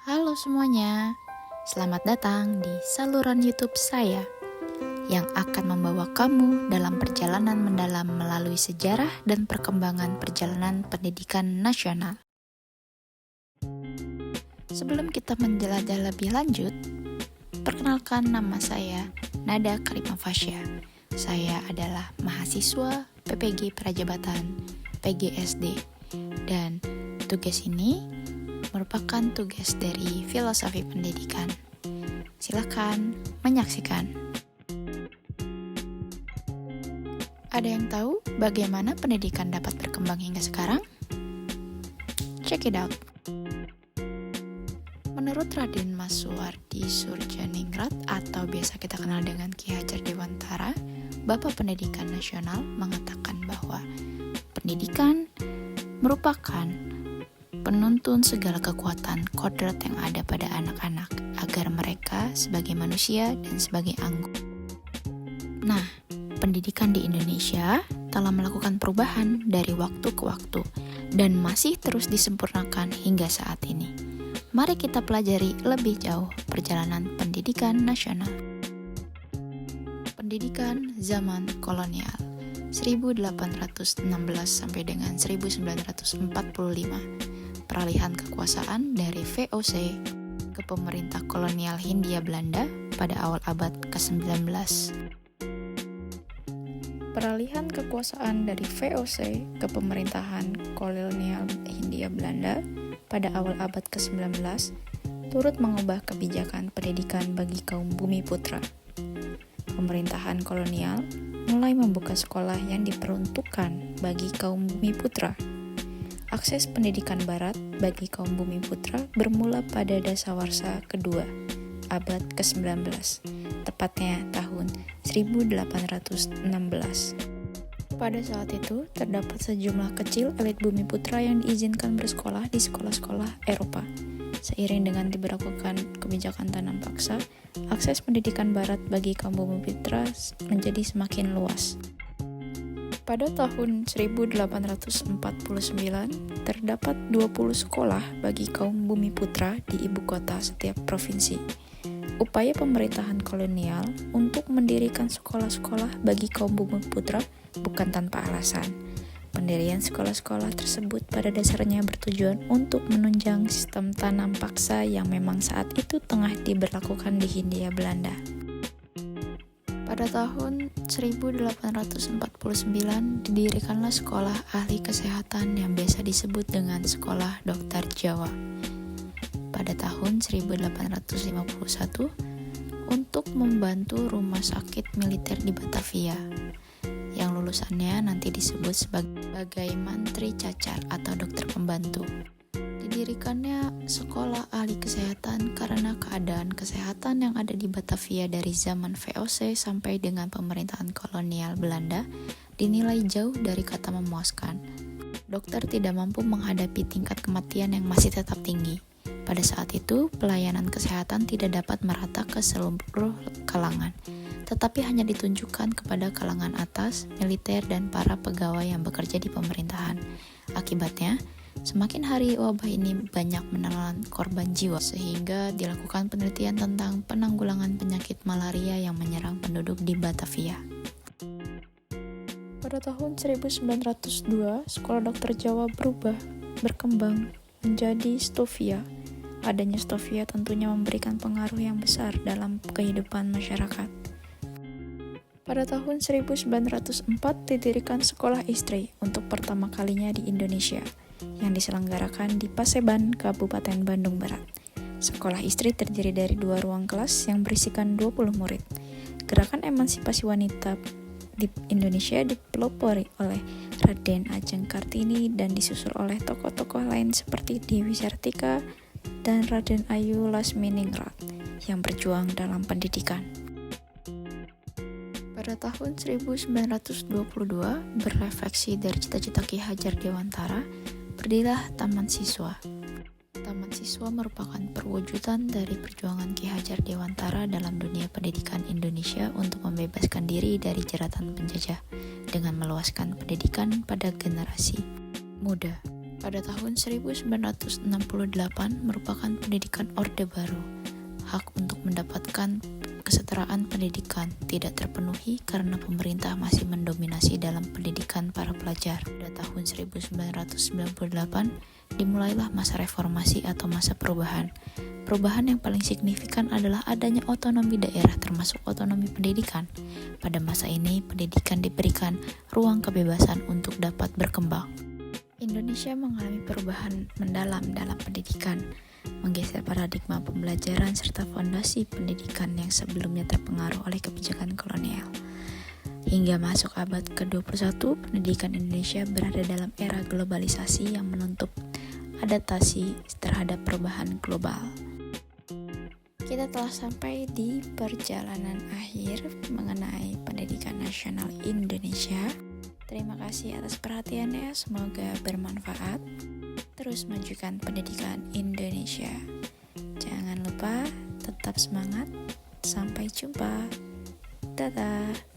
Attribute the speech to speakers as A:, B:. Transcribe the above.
A: Halo semuanya, selamat datang di saluran YouTube saya yang akan membawa kamu dalam perjalanan mendalam melalui sejarah dan perkembangan perjalanan pendidikan nasional. Sebelum kita menjelajah lebih lanjut, perkenalkan nama saya Nada Karimah Fasya. Saya adalah mahasiswa PPG Prajabatan PGSD dan tugas ini merupakan tugas dari filosofi pendidikan. Silakan menyaksikan. Ada yang tahu bagaimana pendidikan dapat berkembang hingga sekarang? Check it out. Menurut Raden Masuwardi Surjaningrat atau biasa kita kenal dengan Ki Hajar Dewantara, Bapak Pendidikan Nasional mengatakan bahwa pendidikan merupakan penuntun segala kekuatan kodrat yang ada pada anak-anak agar mereka sebagai manusia dan sebagai anggota. Nah, pendidikan di Indonesia telah melakukan perubahan dari waktu ke waktu dan masih terus disempurnakan hingga saat ini. Mari kita pelajari lebih jauh perjalanan pendidikan nasional. Pendidikan zaman kolonial 1816 sampai dengan 1945. Peralihan kekuasaan dari VOC ke pemerintah kolonial Hindia Belanda pada awal abad ke-19. Peralihan kekuasaan dari VOC ke pemerintahan kolonial Hindia Belanda pada awal abad ke-19 turut mengubah kebijakan pendidikan bagi kaum bumi putra. Pemerintahan kolonial mulai membuka sekolah yang diperuntukkan bagi kaum bumi putra. Akses pendidikan barat bagi kaum bumi putra bermula pada dasawarsa kedua, abad ke-19, tepatnya tahun 1816. Pada saat itu, terdapat sejumlah kecil elit bumi putra yang diizinkan bersekolah di sekolah-sekolah Eropa. Seiring dengan diberlakukan kebijakan tanam paksa, akses pendidikan barat bagi kaum bumi putra menjadi semakin luas. Pada tahun 1849, terdapat 20 sekolah bagi kaum bumi putra di ibu kota setiap provinsi. Upaya pemerintahan kolonial untuk mendirikan sekolah-sekolah bagi kaum bumi putra bukan tanpa alasan. Pendirian sekolah-sekolah tersebut pada dasarnya bertujuan untuk menunjang sistem tanam paksa yang memang saat itu tengah diberlakukan di Hindia Belanda. Pada tahun 1849 didirikanlah sekolah ahli kesehatan yang biasa disebut dengan Sekolah Dokter Jawa. Pada tahun 1851 untuk membantu rumah sakit militer di Batavia yang lulusannya nanti disebut sebagai mantri cacar atau dokter pembantu. Didirikannya sekolah ahli kesehatan karena keadaan kesehatan yang ada di Batavia dari zaman VOC sampai dengan pemerintahan kolonial Belanda dinilai jauh dari kata memuaskan. Dokter tidak mampu menghadapi tingkat kematian yang masih tetap tinggi. Pada saat itu, pelayanan kesehatan tidak dapat merata ke seluruh kalangan, tetapi hanya ditunjukkan kepada kalangan atas, militer, dan para pegawai yang bekerja di pemerintahan. Akibatnya, semakin hari wabah ini banyak menelan korban jiwa, sehingga dilakukan penelitian tentang penanggulangan penyakit malaria yang menyerang penduduk di Batavia. Pada tahun 1902, Sekolah Dokter Jawa berkembang menjadi Stovia. Adanya Stovia tentunya memberikan pengaruh yang besar dalam kehidupan masyarakat. Pada tahun 1904 didirikan Sekolah Istri untuk pertama kalinya di Indonesia, yang diselenggarakan di Paseban, Kabupaten Bandung Barat. Sekolah Istri terdiri dari 2 ruang kelas yang berisikan 20 murid. Gerakan emansipasi wanita di Indonesia dipelopori oleh Raden Ajeng Kartini dan disusul oleh tokoh-tokoh lain seperti Dewi Sartika dan Raden Ayu Lasminingrat yang berjuang dalam pendidikan. Pada tahun 1922, berefleksi dari cita-cita Ki Hajar Dewantara, berdirilah Taman Siswa. Taman Siswa merupakan perwujudan dari perjuangan Ki Hajar Dewantara dalam dunia pendidikan Indonesia untuk membebaskan diri dari jeratan penjajah dengan meluaskan pendidikan pada generasi muda. Pada tahun 1968 merupakan pendidikan Orde Baru. Hak untuk mendapatkan kesetaraan pendidikan tidak terpenuhi karena pemerintah masih mendominasi dalam pendidikan para pelajar. Pada tahun 1998 dimulailah masa reformasi atau masa perubahan. Perubahan yang paling signifikan adalah adanya otonomi daerah termasuk otonomi pendidikan. Pada masa ini, pendidikan diberikan ruang kebebasan untuk dapat berkembang. Indonesia mengalami perubahan mendalam dalam pendidikan, menggeser paradigma pembelajaran serta fondasi pendidikan yang sebelumnya terpengaruh oleh kebijakan kolonial. Hingga masuk abad ke-21, pendidikan Indonesia berada dalam era globalisasi yang menuntut adaptasi terhadap perubahan global. Kita telah sampai di perjalanan akhir mengenai pendidikan nasional Indonesia. Terima kasih atas perhatiannya, semoga bermanfaat. Terus majukan pendidikan Indonesia. Jangan lupa tetap semangat. Sampai jumpa. Dadah.